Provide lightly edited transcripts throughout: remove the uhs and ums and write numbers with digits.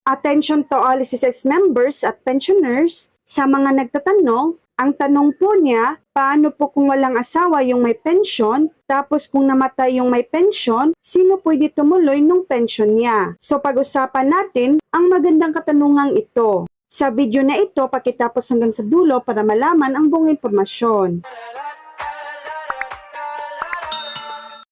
Attention to all SSS members at pensioners. Sa mga nagtatanong, ang tanong po niya, paano po kung walang asawa yung may pensyon, tapos kung namatay yung may pensyon, sino pwede tumuloy nung pensyon niya? So pag-usapan natin ang magandang katanungang ito. Sa video na ito, pakitapos hanggang sa dulo para malaman ang buong impormasyon.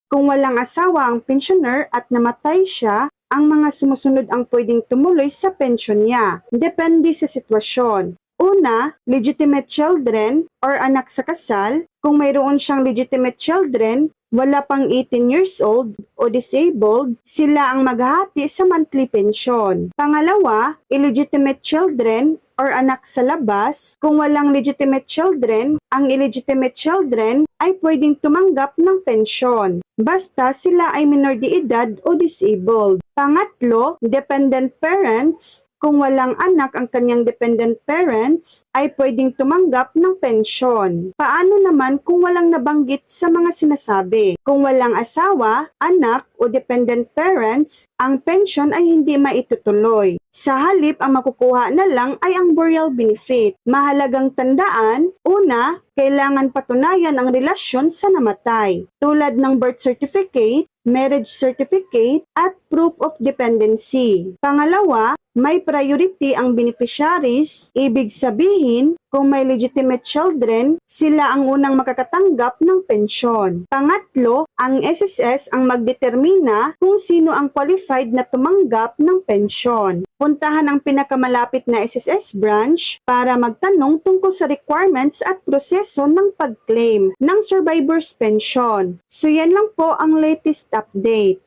Kung walang asawa ang pensioner at namatay siya, ang mga sumusunod ang pwedeng tumuloy sa pensyon niya. Depende sa sitwasyon. Una, legitimate children or anak sa kasal. Kung mayroon siyang legitimate children, wala pang 18 years old o disabled, sila ang maghahati sa monthly pension. Pangalawa, illegitimate children or anak sa labas. Kung walang legitimate children, ang illegitimate children ay pwedeng tumanggap ng pensyon. Basta sila ay minor de edad o disabled. Pangatlo, dependent parents. Kung walang anak ang kanyang dependent parents, ay pwedeng tumanggap ng pensyon. Paano naman kung walang nabanggit sa mga sinasabi? Kung walang asawa, anak o dependent parents, ang pensyon ay hindi maitutuloy. Sa halip, ang makukuha na lang ay ang burial benefit. Mahalagang tandaan, una, kailangan patunayan ang relasyon sa namatay, tulad ng birth certificate, marriage certificate, at proof of dependency. Pangalawa, may priority ang beneficiaries, ibig sabihin, kung may legitimate children, sila ang unang makakatanggap ng pensyon. Pangatlo, ang SSS ang magdetermina kung sino ang qualified na tumanggap ng pensyon. Puntahan ang pinakamalapit na SSS branch para magtanong tungkol sa requirements at proseso ng pag-claim ng survivor's pension. So yan lang po ang latest update.